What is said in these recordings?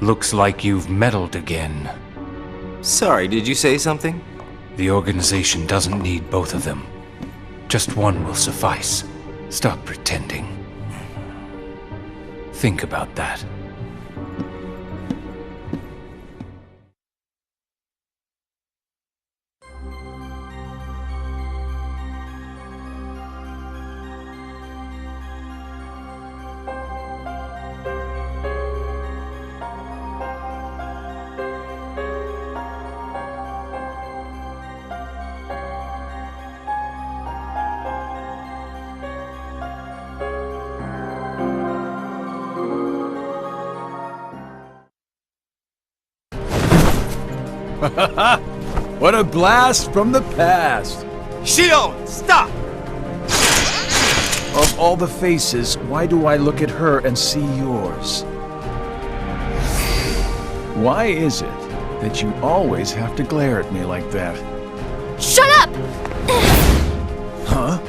Looks like you've meddled again. Sorry, did you say something? The organization doesn't need both of them. Just one will suffice. Stop pretending. Think about that. What a blast from the past! Shion, stop! Of all the faces, why do I look at her and see yours? Why is it that you always have to glare at me like that? Shut up! Huh?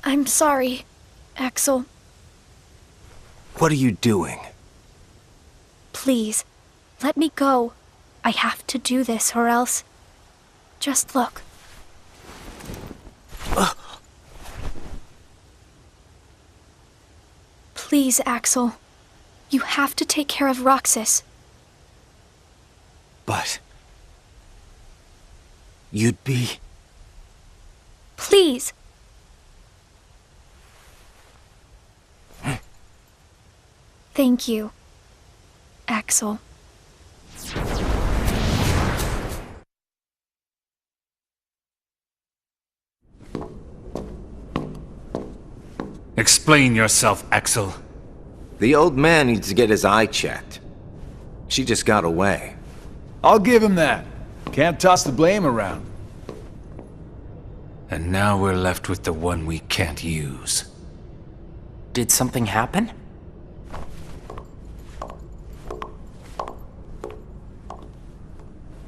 I'm sorry, Axel. What are you doing? Please, let me go. I have to do this or else... Just look. Please, Axel. You have to take care of Roxas. But... you'd be... Please! Thank you, Axel. Explain yourself, Axel. The old man needs to get his eye checked. She just got away. I'll give him that. Can't toss the blame around. And now we're left with the one we can't use. Did something happen?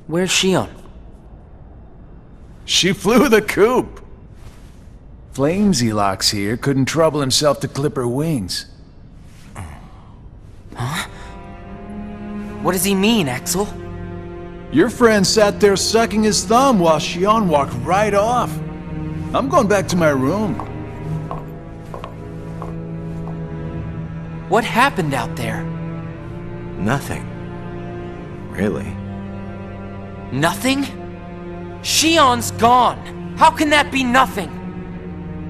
Where's Shion? She flew the coop. Flamesylox here couldn't trouble himself to clip her wings. Huh? What does he mean, Axel? Your friend sat there sucking his thumb while Shion walked right off. I'm going back to my room. What happened out there? Nothing. Really. Nothing? Shion's gone! How can that be nothing?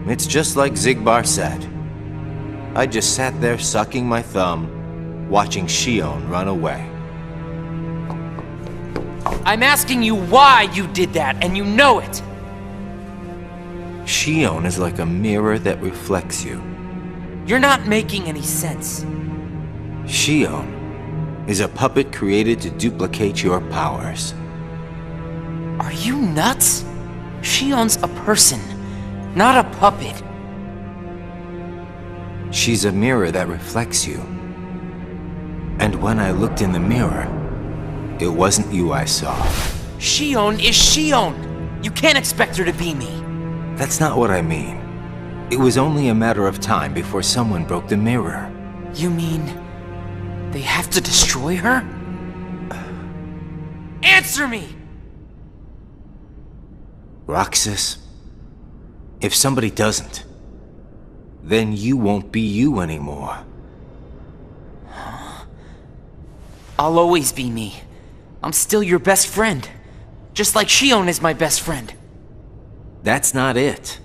It's just like Xigbar said. I just sat there sucking my thumb, watching Shion run away. I'm asking you why you did that, and you know it! Shion is like a mirror that reflects you. You're not making any sense. Shion is a puppet created to duplicate your powers. Are you nuts? Shion's a person, not a puppet. She's a mirror that reflects you. And when I looked in the mirror, it wasn't you I saw. Shion is Shion! You can't expect her to be me. That's not what I mean. It was only a matter of time before someone broke the mirror. You mean... they have to destroy her? Answer me! Roxas, if somebody doesn't, then you won't be you anymore. I'll always be me. I'm still your best friend. Just like Shion is my best friend. That's not it.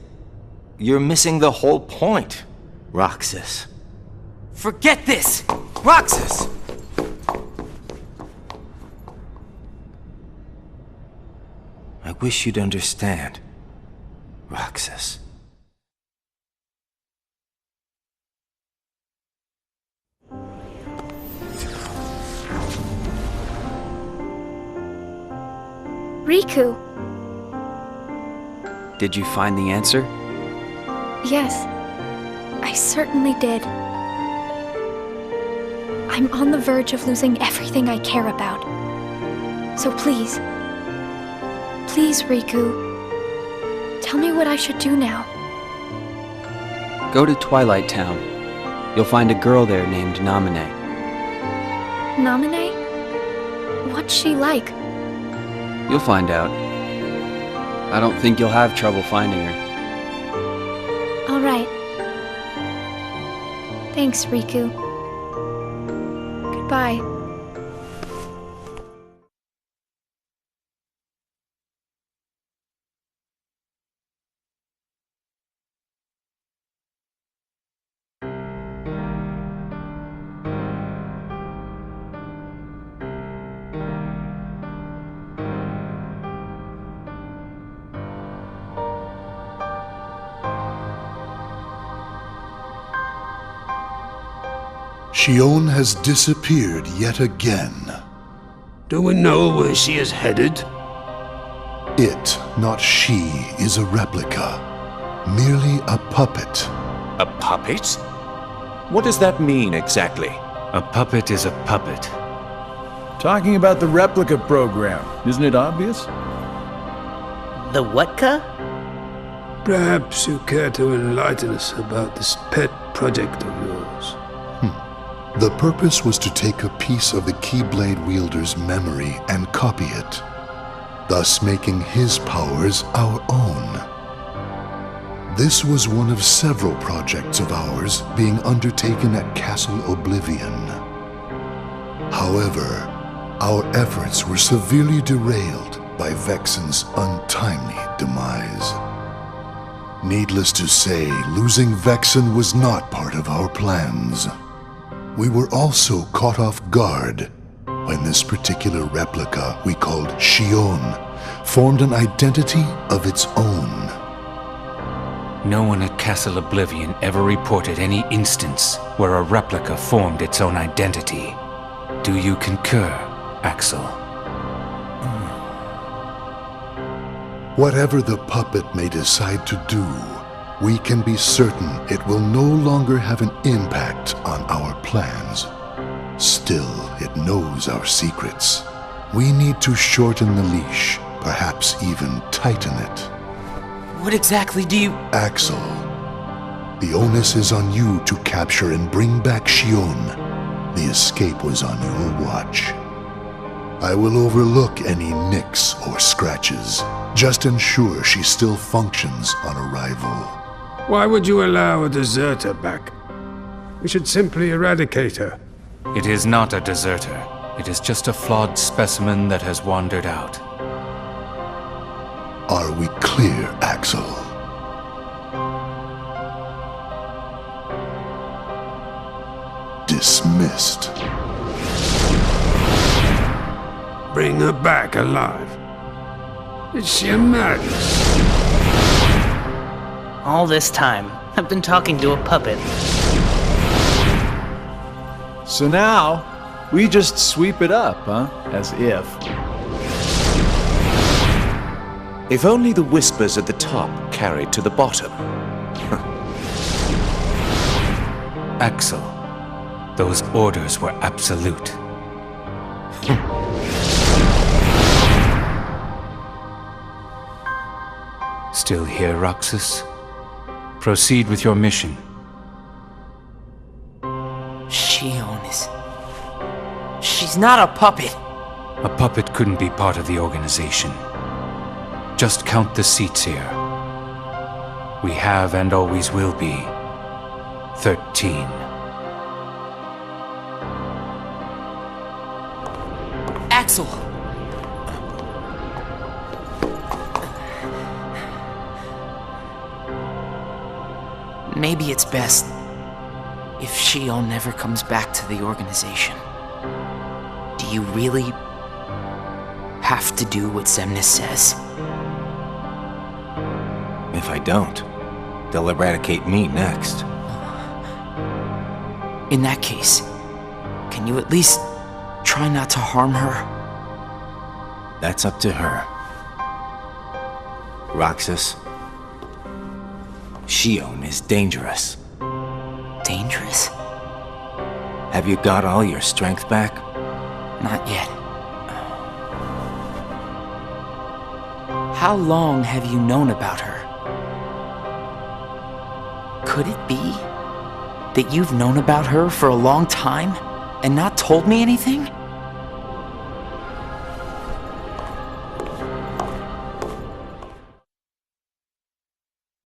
You're missing the whole point, Roxas. Forget this! Roxas! I wish you'd understand, Roxas. Riku. Did you find the answer? Yes, I certainly did. I'm on the verge of losing everything I care about. So please, Please, Riku. Tell me what I should do now. Go to Twilight Town. You'll find a girl there named Namine. Namine? What's she like? You'll find out. I don't think you'll have trouble finding her. All right. Thanks, Riku. Goodbye. Shion has disappeared yet again. Do we know where she is headed? It, not she, is a replica. Merely a puppet. A puppet? What does that mean exactly? A puppet is a puppet. Talking about the replica program, isn't it obvious? The what-ka? Perhaps you care to enlighten us about this pet project of yours. The purpose was to take a piece of the Keyblade wielder's memory and copy it, thus making his powers our own. This was one of several projects of ours being undertaken at Castle Oblivion. However, our efforts were severely derailed by Vexen's untimely demise. Needless to say, losing Vexen was not part of our plans. We were also caught off guard when this particular replica we called Shion formed an identity of its own. No one at Castle Oblivion ever reported any instance where a replica formed its own identity. Do you concur, Axel? Whatever the puppet may decide to do, we can be certain it will no longer have an impact on our plans. Still, it knows our secrets. We need to shorten the leash, perhaps even tighten it. What exactly do you... Axel, the onus is on you to capture and bring back Shion. The escape was on your watch. I will overlook any nicks or scratches. Just ensure she still functions on arrival. Why would you allow a deserter back? We should simply eradicate her. It is not a deserter. It is just a flawed specimen that has wandered out. Are we clear, Axel? Dismissed. Bring her back alive. Is she a madness? All this time, I've been talking to a puppet. So now, we just sweep it up, huh? As if. If only the whispers at the top carried to the bottom. Axel, those orders were absolute. Still here, Roxas? Proceed with your mission. Shion is... She's not a puppet. A puppet couldn't be part of the organization. Just count the seats here. We have and always will be 13. Axel! Maybe it's best if Shion never comes back to the organization. Do you really have to do what Xemnas says? If I don't, they'll eradicate me next. In that case, can you at least try not to harm her? That's up to her. Roxas, Shion is dangerous. Dangerous? Have you got all your strength back? Not yet. How long have you known about her? Could it be that you've known about her for a long time and not told me anything?